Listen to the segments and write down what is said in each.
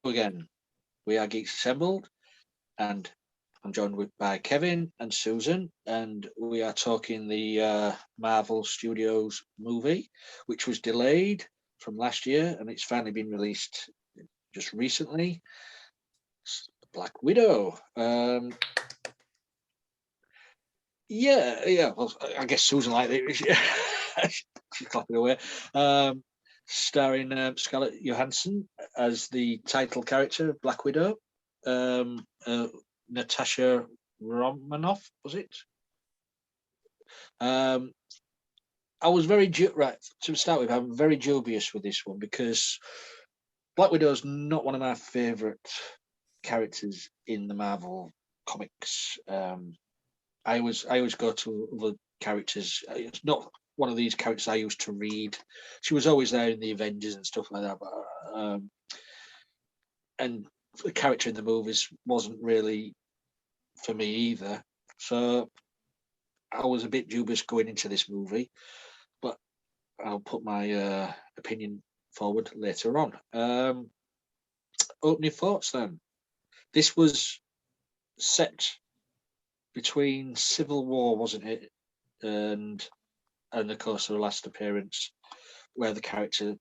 again. We are Geeks Assembled, and I'm joined by Kevin and Susan, and we are talking the Marvel Studios movie, which was delayed from last year, and it's finally been released just recently. Black Widow. Yeah. Well, I guess Susan liked it. She's clapping away. Starring Scarlett Johansson as the title character of Black Widow. Natasha Romanoff, was it? I was very right to start with. I'm very dubious with this one because Black Widow is not one of my favourite characters in the Marvel comics. I always go to other characters. It's not one of these characters I used to read. She was always there in the Avengers and stuff like that, but and the character in the movies wasn't really for me either. So I was a bit dubious going into this movie, but I'll put my opinion forward later on. Opening thoughts then. This was set between Civil War, wasn't it? And of course the last appearance where the character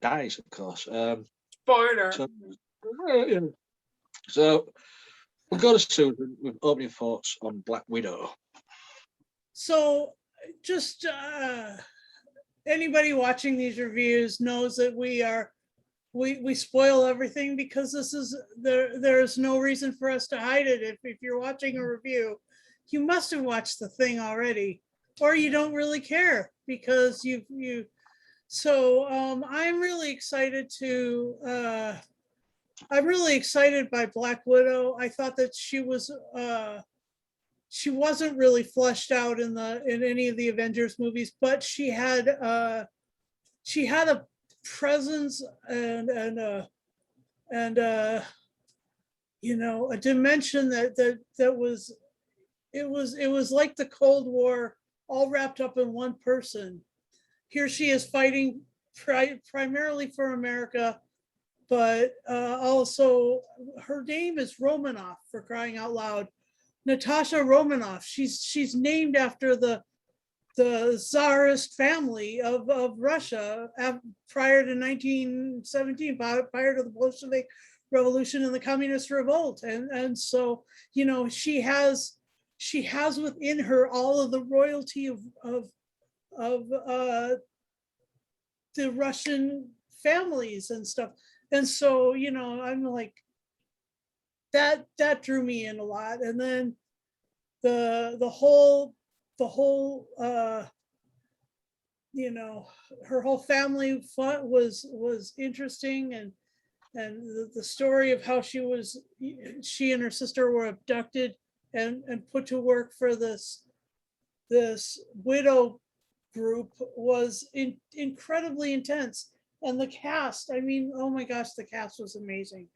dies, of course. Spoiler. So we'll go to Susan with opening thoughts on Black Widow. So just anybody watching these reviews knows that we spoil everything because this is there's no reason for us to hide it. If you're watching a review, you must have watched the thing already, or you don't really care because you so I'm really excited by Black Widow. I thought that she wasn't really fleshed out in any of the Avengers movies, but she had a presence and a dimension that was it was like the Cold War all wrapped up in one person. Here she is fighting primarily for America, but also her name is Romanoff, for crying out loud. Natasha Romanoff. She's named after the Tsarist family of Russia prior to 1917, prior to the Bolshevik Revolution and the Communist Revolt, and so she has within her all of the royalty of the Russian families and stuff, and so I'm like that drew me in a lot, and then the whole her whole family was interesting, and the story of how she and her sister were abducted and put to work for this widow group was incredibly intense. And the cast, I mean, oh my gosh, the cast was amazing.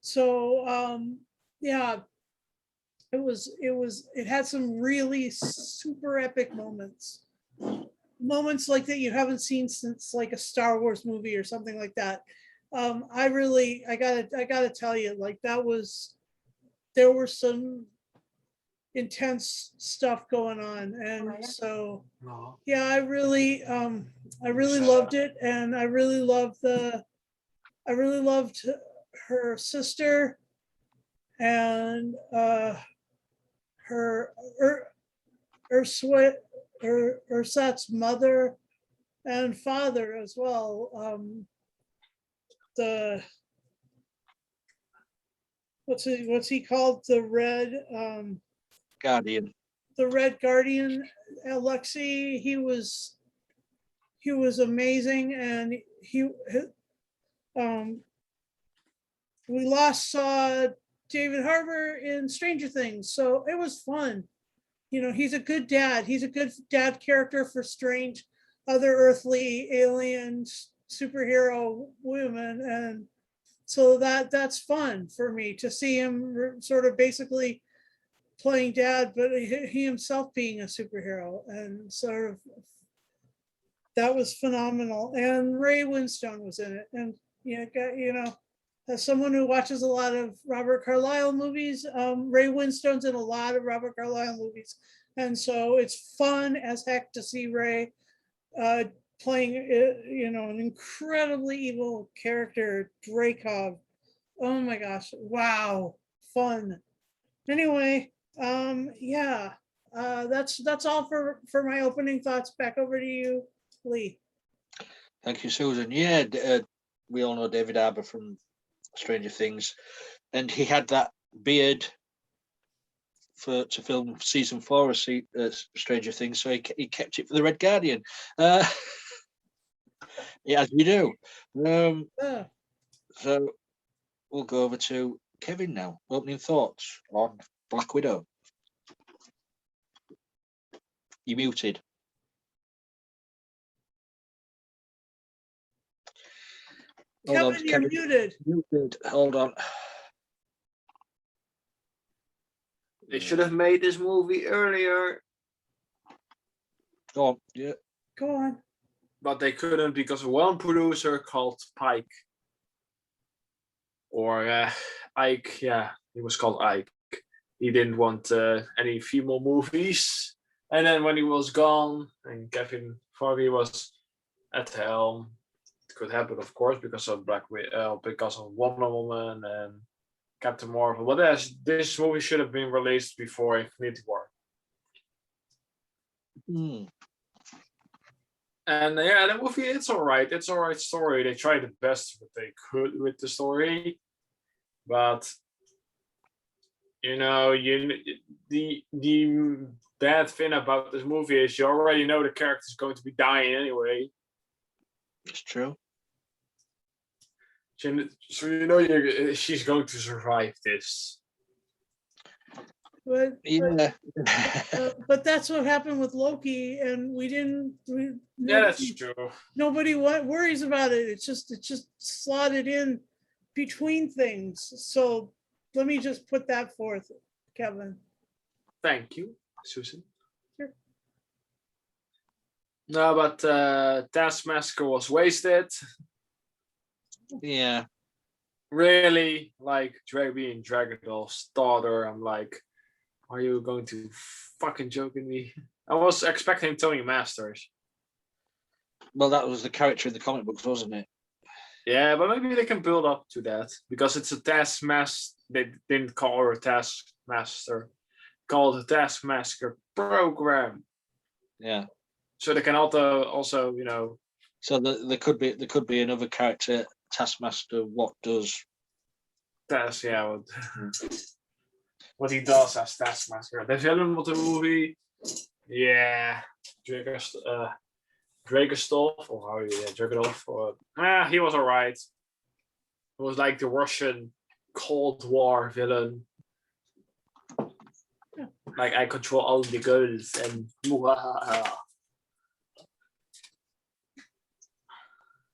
So yeah, it had some really super epic moments like that you haven't seen since like a Star Wars movie or something like that. I gotta tell you, like there were some intense stuff going on, and so yeah, I really loved it, and I really loved her sister and her Ursat's mother and father as well. The what's he called? The Red Guardian. The Red Guardian, Alexei. He was amazing, and we saw David Harbour in Stranger Things, so it was fun. He's a good dad. He's a good dad character for strange, other earthly alien superhero women, and so that's fun for me to see him sort of basically playing dad, but he himself being a superhero, and sort of that was phenomenal. And Ray Winstone was in it, and as someone who watches a lot of Robert Carlyle movies, Ray Winstone's in a lot of Robert Carlyle movies. And so it's fun as heck to see Ray playing, an incredibly evil character, Dreykov. Oh my gosh. Wow. Fun. Anyway, yeah, that's all for my opening thoughts. Back over to you, Lee. Thank you, Susan. Yeah, we all know David Harbour from Stranger Things, and he had that beard to film season 4 of Stranger Things, so he kept it for the Red Guardian. Yeah, as we do. So we'll go over to Kevin now. Opening thoughts on Black Widow. You muted. Kevin, you're muted. Muted. Hold on. They should have made this movie earlier. Go on. Yeah. Go on. But they couldn't because of one producer called Pike. Or Ike, yeah, he was called Ike. He didn't want any female movies. And then when he was gone and Kevin Feige was at the helm, it could happen, of course, because of because of Wonder Woman and Captain Marvel. But this movie should have been released before Infinity War. And yeah, the movie, it's all right. It's all right story. They tried the best what they could with the story, but the bad thing about this movie is you already know the character's going to be dying anyway. It's true. So she's going to survive this. But yeah. But that's what happened with Loki, and That's true. Nobody worries about it. It's just slotted in between things. So let me just put that forth, Kevin. Thank you, Susan. Sure. No, but Taskmasker was wasted. Yeah. Really, like being Dragonov's daughter. I'm like, are you going to fucking joking me? I was expecting Tony Masters. Well, that was the character in the comic books, wasn't it? Yeah, but maybe they can build up to that because it's a Taskmaster. They didn't call her a Taskmaster, called a Taskmaster program. Yeah. So they can also. So there could be another character, Taskmaster. What does? What he does as Taskmaster. The villain of the movie, yeah, Dragonoff, or how you Dragonoff. He was alright. He was like the Russian Cold War villain. Like, I control all the girls and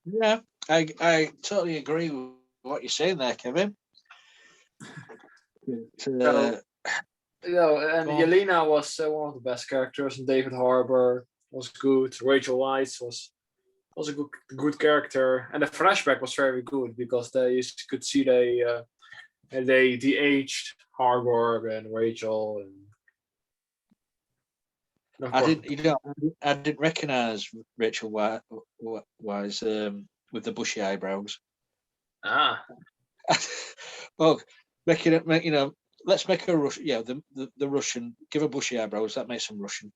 Yeah, I totally agree with what you're saying there, Kevin. And Yelena was one of the best characters, and David Harbour was good. Rachel Weisz was a good character, and the flashback was very good because you could see they de-aged Harbour and Rachel. And I didn't recognize Rachel Weisz with the bushy eyebrows. Well, let's make her Russian. Yeah, the Russian. Give her bushy eyebrows. That makes them Russian.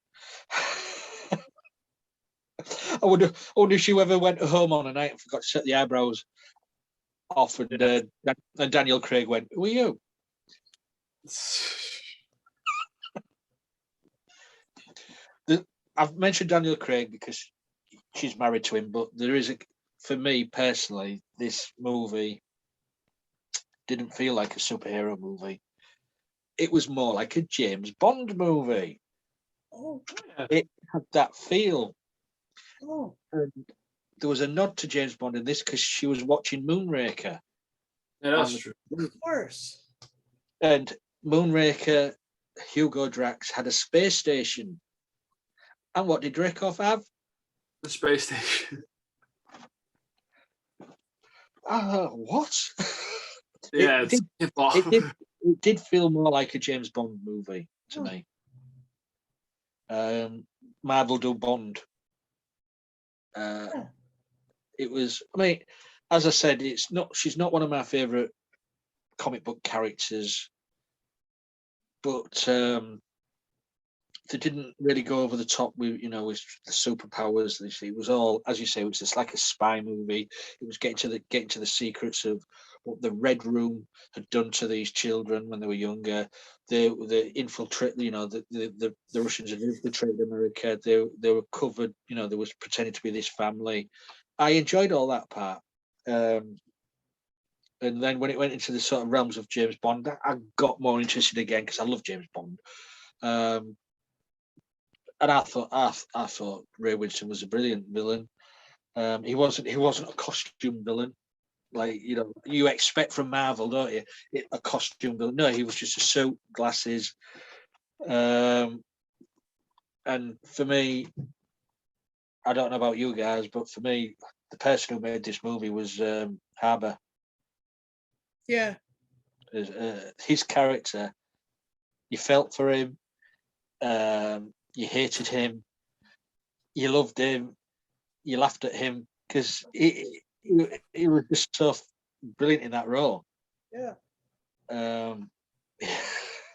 I wonder if she ever went home on a night and forgot to set the eyebrows off, and Daniel Craig went, "Who are you?" I've mentioned Daniel Craig because she's married to him, but for me personally, this movie didn't feel like a superhero movie. It was more like a James Bond movie. Oh, yeah. It had that feel. Oh. And there was a nod to James Bond in this because she was watching Moonraker. Yeah, that's true. Of course. And Moonraker, Hugo Drax had a space station. And what did Dreykov have? The space station. What? Yeah, It it's did, it did, it did feel more like a James Bond movie to me. Marvel do Bond. It was. I mean, as I said, it's not. She's not one of my favorite comic book characters, but they didn't really go over the top with with the superpowers. It was all, as you say, it was just like a spy movie. It was getting to the secrets of what the Red Room had done to these children when they were younger. The infiltrate, the Russians had infiltrated America. They were covered. There was pretending to be this family. I enjoyed all that part. And then when it went into the sort of realms of James Bond, I got more interested again because I love James Bond. And I thought Ray Winston was a brilliant villain. He wasn't a costume villain like you expect from Marvel, don't you? A costume villain. No, he was just a suit, glasses. And for me, I don't know about you guys, but for me, the person who made this movie was Harbour. Yeah. His character, you felt for him, you hated him, you loved him, you laughed at him because he was just so brilliant in that role. Yeah.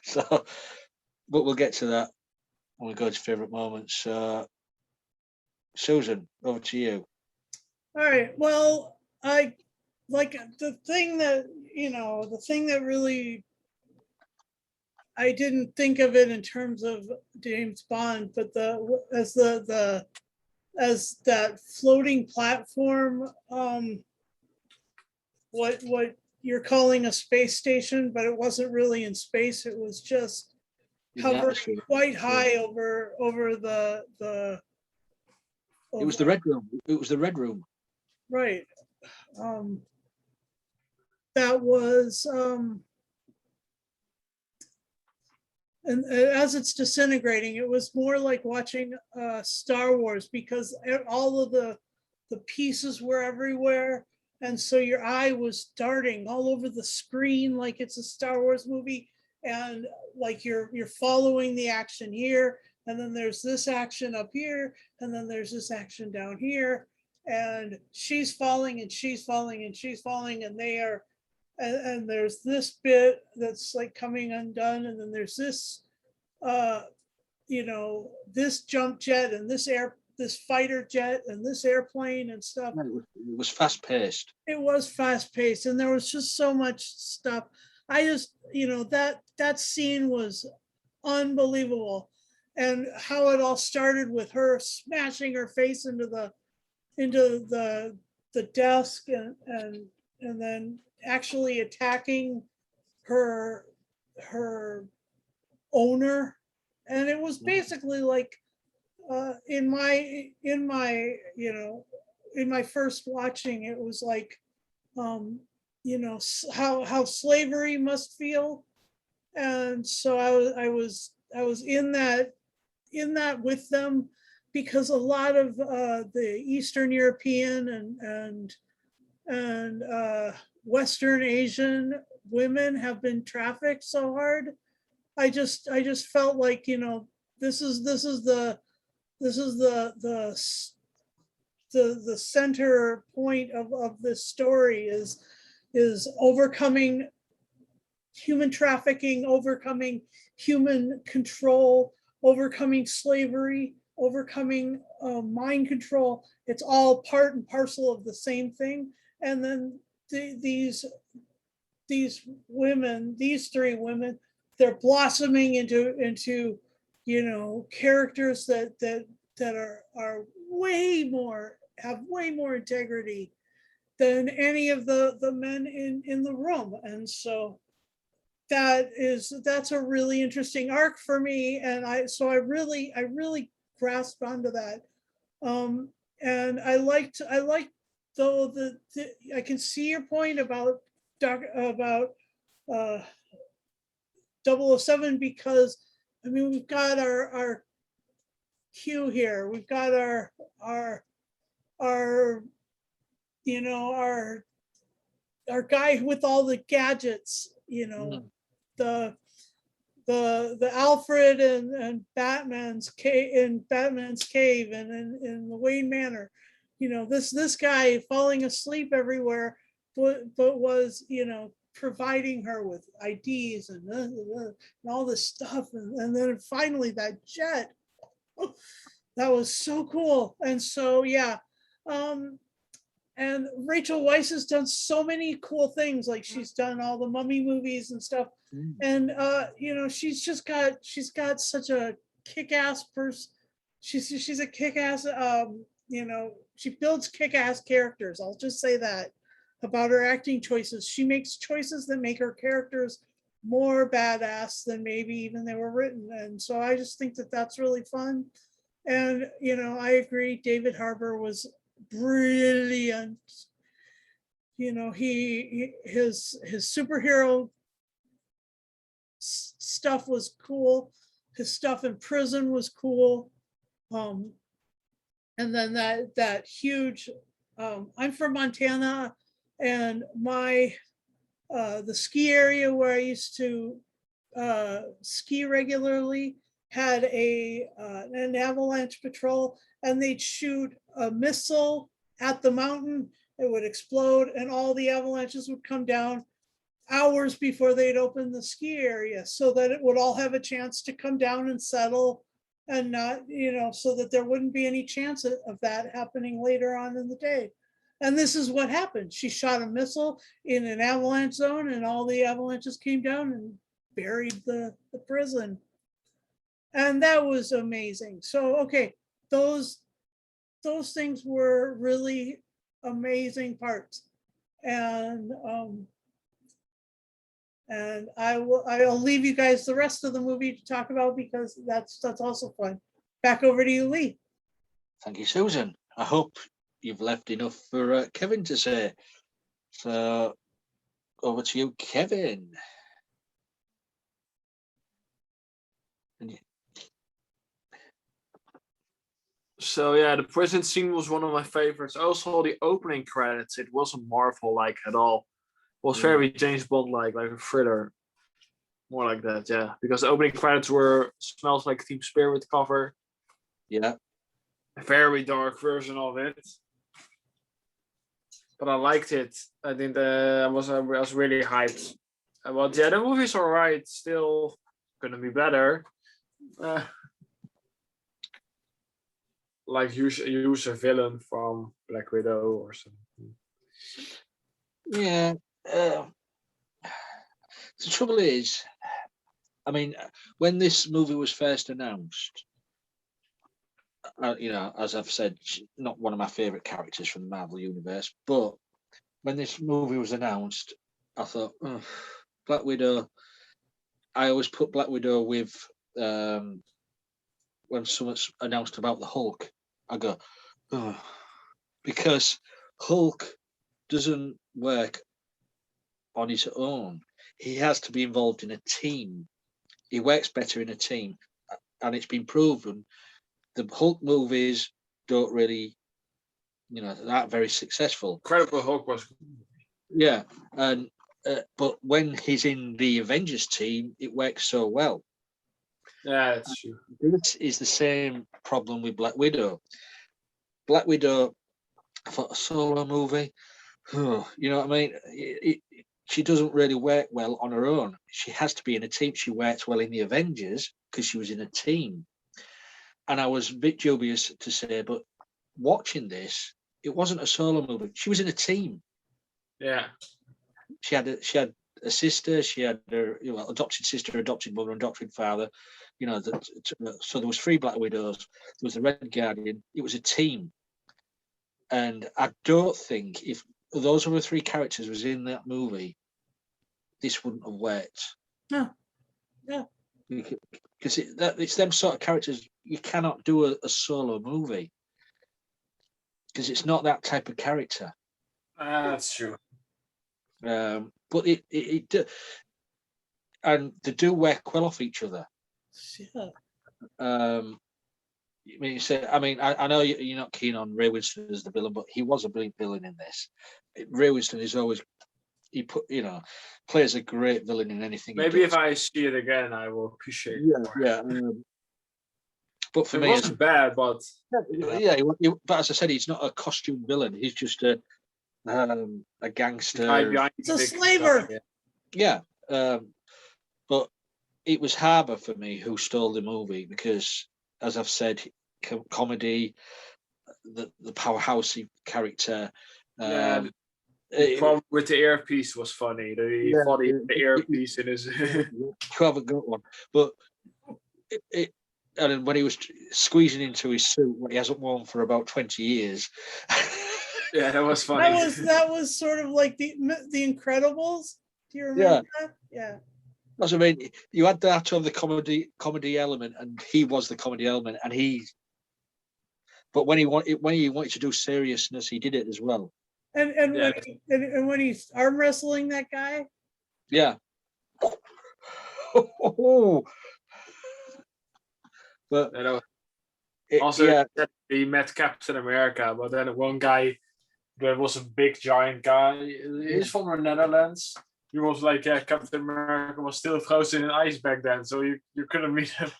So, but we'll get to that when we go to favourite moments. Susan, over to you. All right. Well, I like the thing that really, I didn't think of it in terms of James Bond, but as that floating platform, what you're calling a space station, but it wasn't really in space. It was just hovering quite high over the. It was the Red Room. It was the Red Room. Right. That was, and as it's disintegrating, it was more like watching Star Wars because all of the pieces were everywhere. And so your eye was darting all over the screen like it's a Star Wars movie. And like you're following the action here. And then there's this action up here. And then there's this action down here. And she's falling and she's falling and she's falling. And they are, and there's this bit that's like coming undone. And then there's this, this jump jet and this fighter jet and this airplane and stuff. It was fast paced. It was fast paced, and there was just so much stuff. I just, that scene was unbelievable, and how it all started with her smashing her face into the desk, and then actually attacking her owner, and it was basically like in my first watching, it was like how slavery must feel, and so I was in that with them, because a lot of the Eastern European and Western Asian women have been trafficked so hard. I just felt like this is the center point of this story is overcoming human trafficking, overcoming human control, overcoming slavery, overcoming mind control. It's all part and parcel of the same thing. And then these women, these three women, they're blossoming into characters that are way more, have way more integrity than any of the men in the room. And so that's a really interesting arc for me, and I really grasped onto that. And I liked though I can see your point about uh 007, because I mean, we've got our Q here, we've got our our our guy with all the gadgets, you know, the Alfred and Batman's cave and in the Wayne Manor, you know, this guy falling asleep everywhere, but was, you know, providing her with IDs and all this stuff, and then finally that jet, that was so cool. And so yeah, and Rachel Weisz has done so many cool things. Like she's done all the Mummy movies and stuff. And you know, she's got such a kick-ass person. She's a kick-ass, you know, she builds kick-ass characters. I'll just say that about her acting choices. She makes choices that make her characters more badass than maybe even they were written. And so I just think that that's really fun. And you know, I agree, David Harbour was brilliant. You know, his superhero stuff was cool. His stuff in prison was cool. And then that huge, I'm from Montana, and my the ski area where I used to ski regularly had an avalanche patrol, and they'd shoot a missile at the mountain. It would explode, and all the avalanches would come down hours before they'd open the ski area, so that it would all have a chance to come down and settle, and not, you know, so that there wouldn't be any chance of that happening later on in the day. And this is what happened. She shot a missile in an avalanche zone, and all the avalanches came down and buried the prison. And that was amazing. So, okay, those things were really amazing parts. And I'll leave you guys the rest of the movie to talk about, because that's also fun. Back over to you, Lee. Thank you, Susan. I hope you've left enough for Kevin to say. So over to you, Kevin. So yeah, the prison scene was one of my favorites. Also, the opening credits, it wasn't Marvel-like at all. It was very James Bond-like, like a thriller. More like that, yeah. Because the opening credits were Smells Like Teen Spirit cover. Yeah. A very dark version of it. But I liked it. I think I was really hyped. But yeah, the movie's alright. Still gonna be better. Like use a villain from Black Widow or something. Yeah. The trouble is, I mean, when this movie was first announced, you know, as I've said, not one of my favorite characters from the Marvel universe, but when this movie was announced, I thought, oh, Black Widow. I always put Black Widow with when someone's announced about the Hulk. I go, oh, because Hulk doesn't work on his own. He has to be involved in a team. He works better in a team, and it's been proven. The Hulk movies don't really, you know, that very successful. Incredible Hulk was, yeah, and but when he's in the Avengers team, it works so well. Yeah, that's true. This is the same problem with Black Widow. Black Widow, I thought, a solo movie, you know what I mean? She doesn't really work well on her own. She has to be in a team. She works well in the Avengers because she was in a team. And I was a bit dubious to say, but watching this, it wasn't a solo movie. She was in a team. Yeah. She had a sister. She had her, you know, adopted sister, adopted mother, adopted father. You know, so there was 3 Black Widows. There was the Red Guardian. It was a team. And I don't think if those other 3 characters was in that movie, this wouldn't have worked. Yeah. Yeah. Because it's them sort of characters. You cannot do a solo movie because it's not that type of character. That's true. But it and they do work well off each other. Yeah. I mean, I know you're not keen on Ray Winston as the villain, but he was a brilliant villain in this. Ray Winston is always he plays a great villain in anything Maybe he if does. I see it again, I will appreciate it Yeah, more. yeah. But for It me, wasn't bad, but but as I said, he's not a costume villain. He's just a the gangster. guy behind It's a the big slaver. guy, Yeah, but it was Harbour for me who stole the movie because, as I've said, comedy, the powerhouse character. yeah. The It- problem with the earpiece was funny. He Yeah, thought he had it- the earpiece in his. you haven't got one, but and then when he was squeezing into his suit, what he hasn't worn for about 20 years. Yeah, that was funny. That was sort of like the Incredibles. Do you remember Yeah. that? Yeah. That's what I mean. You had that of the comedy element, and he was the comedy element, and But when he wanted to do seriousness, he did it as well. And Yeah. when he's arm wrestling that guy. Yeah. But You know, also, yeah, he met Captain America, but then one guy, there was a big giant guy. He's from the Netherlands. He was like, Captain America was still frozen in ice back then, so you couldn't meet him.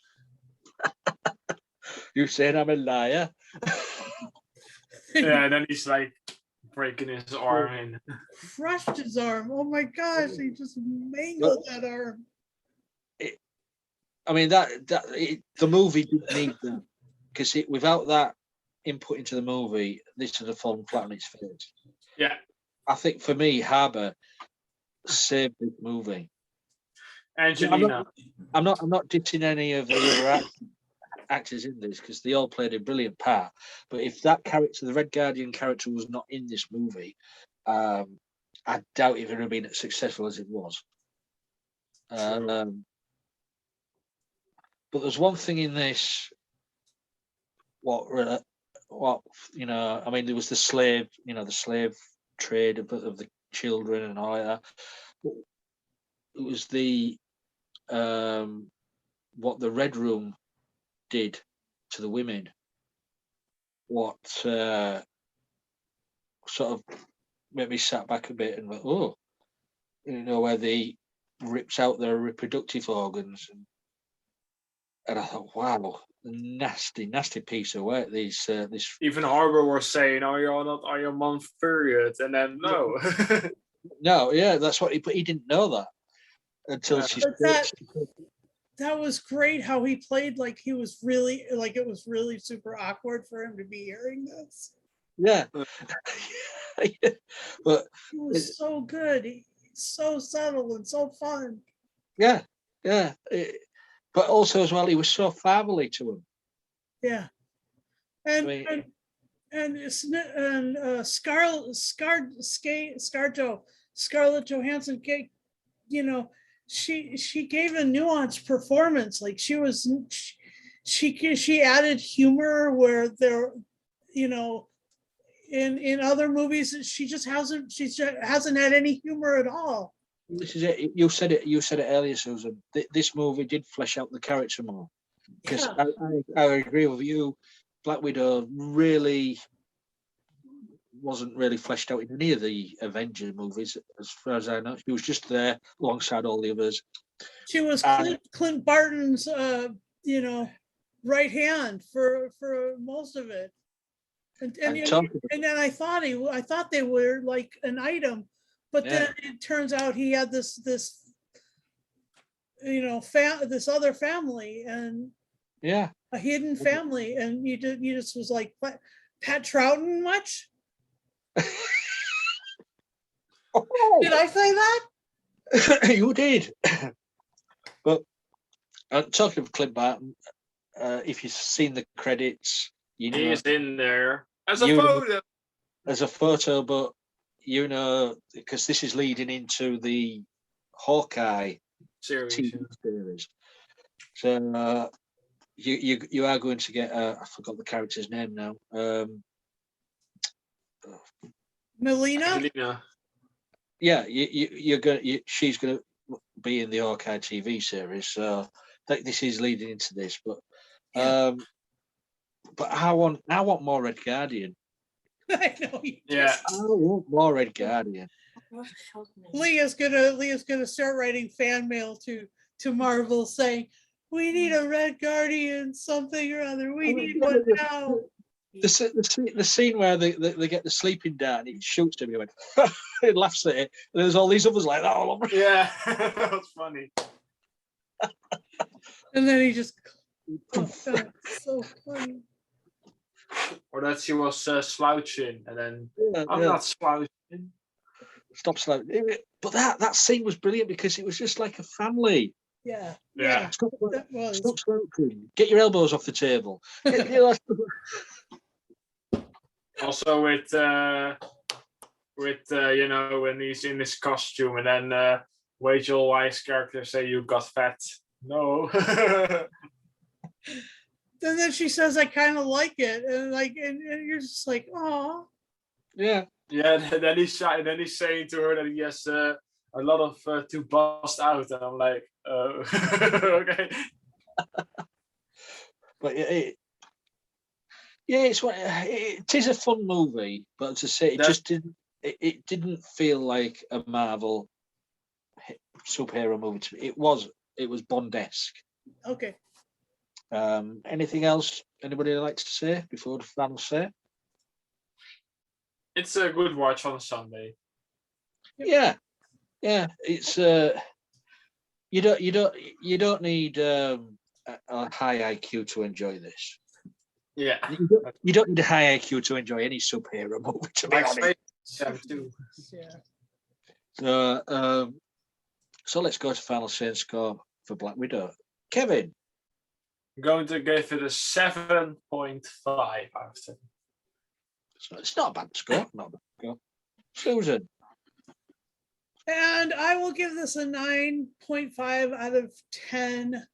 you saying I'm a liar? Yeah, and then he's like breaking his arm in. Crushed his arm. Oh my gosh, he just mangled that arm. I mean the movie didn't need that because without that input into the movie, this would have fallen flat on its face. Yeah. I think for me, Harbour saved the movie. Angelina. I'm not dissing any of the other actors in this because they all played a brilliant part. But if that character, the Red Guardian character, was not in this movie, I doubt it would have been as successful as it was. But there's one thing in this. What I mean, there was the slave, the slave trade of the children and all that. But it was the what the Red Room did to the women. What sort of made me sat back a bit and went, oh, where they rips out their reproductive organs, and I thought, wow, nasty piece of work. This Even Harbour was saying, "Are you not on your month period?" And then no. no, yeah, that's what but he didn't know that until Yeah. she. But that was great how he played like he was really like it was really super awkward for him to be hearing this. Yeah. But he was so good. He's so subtle and so fun. Yeah. But also as well, he was so family to him. Yeah. And Scarlett Johansson, she gave a nuanced performance. Like she added humor where there, in other movies she hasn't had any humor at all. This is it. You said it earlier, Susan. This movie did flesh out the character more. Because I agree with you. Black Widow really wasn't really fleshed out in any of the Avenger movies, as far as I know. She was just there alongside all the others. She was Clint Barton's, right hand for most of it, and then I thought they were like an item, but then it turns out he had this this other family and a hidden family, and you just was like, Pat Troughton much? Did I say that? You did. But talking of Clint Barton, if you've seen the credits, he is in there as a photo. As a photo, but because this is leading into the Hawkeye series. TV series. So you are going to get I forgot the character's name now. Melina. Yeah, she's going to be in the Hawkeye TV series. So this is leading into this, but I want more Red Guardian. I know. Yeah, I want more Red Guardian. Leah's gonna start writing fan mail to Marvel saying, "We need a Red Guardian, something or other. We need one now." The scene where they get the sleeping dart and he shoots him, he went, he laughs at it. And there's all these others like that all over. Yeah, that was funny. And then he just, oh God, so funny. Or that she was slouching, and then I'm Yeah. not slouching. Stop slow. But that scene was brilliant because it was just like a family. Yeah. Yeah. Stop, That was. stop smoking. Get your elbows off the table. Also with you know, when he's in his costume, and then Rachel Weisz character say, "You got fat." No. And then she says, "I kind of like it," and you're just like, "Oh." Yeah. Yeah. Then he's saying to her that he has a lot of to bust out, and I'm like, okay. But it is a fun movie, but as I say, it didn't feel like a Marvel superhero movie to me. It was Bond-esque. Okay. Anything else anybody would like to say before the final say? It's a good watch on a Sunday. Yeah. It's you don't need a high IQ to enjoy this. Yeah. You don't need a high IQ to enjoy any superhero movie, to be honest. Too. Yeah. So let's go to final say and score for Black Widow. Kevin. I'm going to give it a 7.5 out of 10. So it's not a bad score. Not a bad score. Susan. And I will give this a 9.5 out of 10.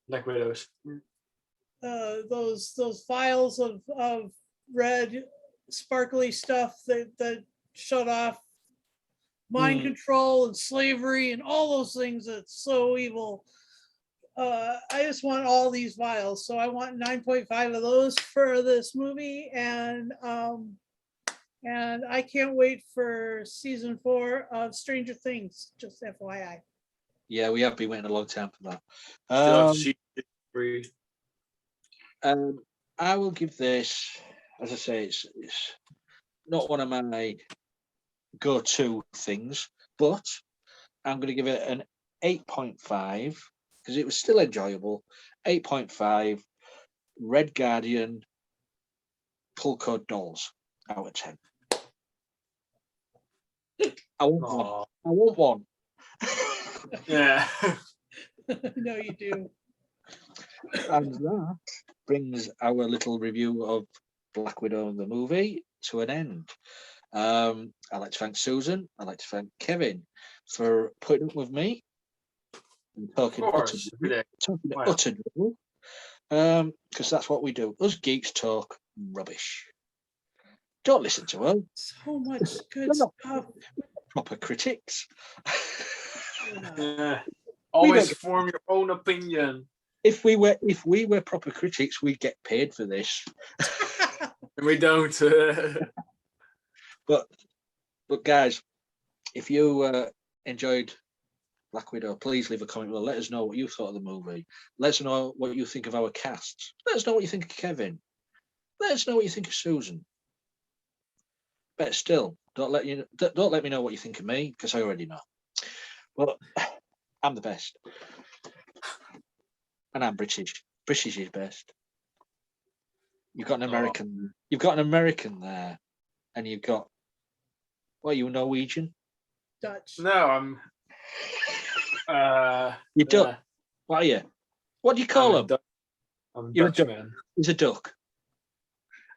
Black Widows. Those vials of red sparkly stuff that shut off mind control and slavery and all those things that's so evil. I just want all these vials, so I want 9.5 of those for this movie, and I can't wait for season 4 of Stranger Things. Just FYI. Yeah, we have been waiting a long time for that. Still have to see it free. I will give this, as I say, it's not one of my go-to things, but I'm going to give it an 8.5 because it was still enjoyable. 8.5 Red Guardian pull code dolls out of 10. I want one. Yeah. No, you do. And that brings our little review of Black Widow the movie to an end. I'd like to thank Susan. I'd like to thank Kevin for putting up with me and talking utter drivel. Because that's what we do. Us geeks talk rubbish. Don't listen to us. So much good stuff. Proper critics. Yeah. Always form your own opinion. If we were proper critics, we'd get paid for this. And we don't. But guys, if you enjoyed Black Widow, please leave a comment below. Let us know what you thought of the movie. Let us know what you think of our casts. Let us know what you think of Kevin. Let us know what you think of Susan. But still, don't let me know what you think of me, because I already know. Well, I'm the best. And I'm British. British is best. You've got an American. You've got an American there, and you've got. What are you, Norwegian? Dutch. No, I'm. You're duck. What are you? What do you call him? I'm a You're Dutch a duck. man. He's a duck.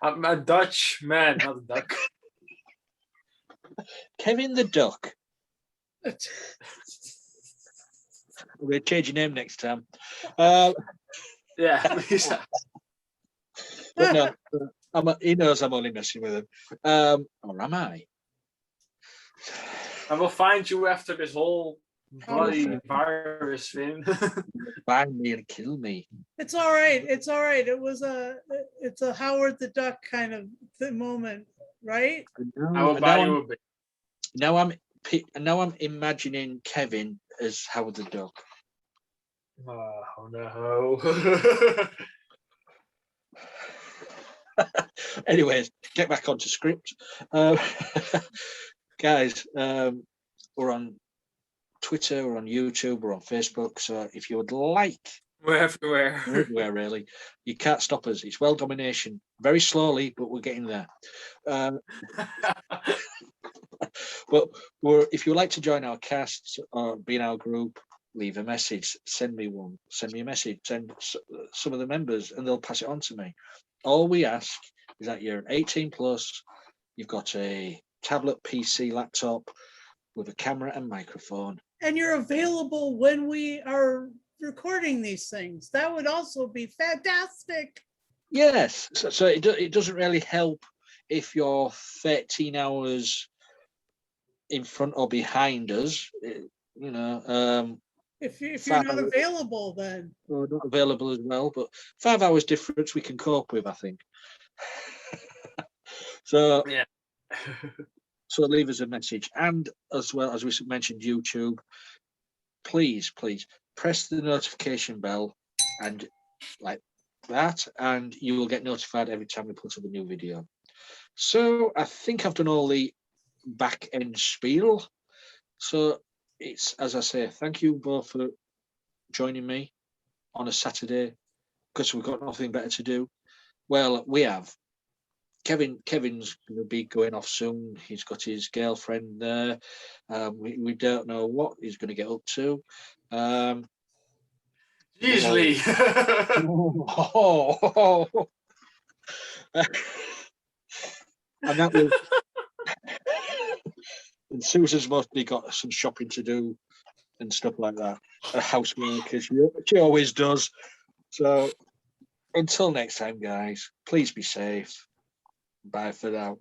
I'm a Dutch man, not a duck. Kevin the Duck. We're going to change your name next time. Yeah, please. But no, he knows I'm only messing with him. Or am I? I will find you after this whole bloody virus thing. Find me and kill me. It's all right. It's all right. It's a Howard the Duck kind of moment, right? I will buy you a beer. Now I'm imagining Kevin as Howard the Duck. Oh no. Anyways, get back onto script. Guys, we're on Twitter, we're on YouTube, we're on Facebook. So if you would like, We're everywhere. we're everywhere really. You can't stop us. It's world domination. Very slowly, but we're getting there. But if you would like to join our cast or be in our group, leave a message. Send me one. Send me a message. Send some of the members, and they'll pass it on to me. All we ask is that you're 18 plus. You've got a tablet, PC, laptop with a camera and microphone. And you're available when we are recording these things. That would also be fantastic. Yes. So it doesn't really help if you're 13 hours in front or behind us. You know, If you're not hours, available, then or not available as well. But 5 hours difference we can cope with, I think. So Yeah. So leave us a message, and as well as we mentioned, YouTube. Please press the notification bell and like that, and you will get notified every time we put up a new video. So I think I've done all the back end spiel. So it's, as I say, thank you both for joining me on a Saturday because we've got nothing better to do. Well, we have. Kevin's going to be going off soon. He's got his girlfriend there. We don't know what he's going to get up to. Usually. And that was. And Susan's mostly got some shopping to do and stuff like that. A housework, as she always does. So until next time, guys, please be safe. Bye for now.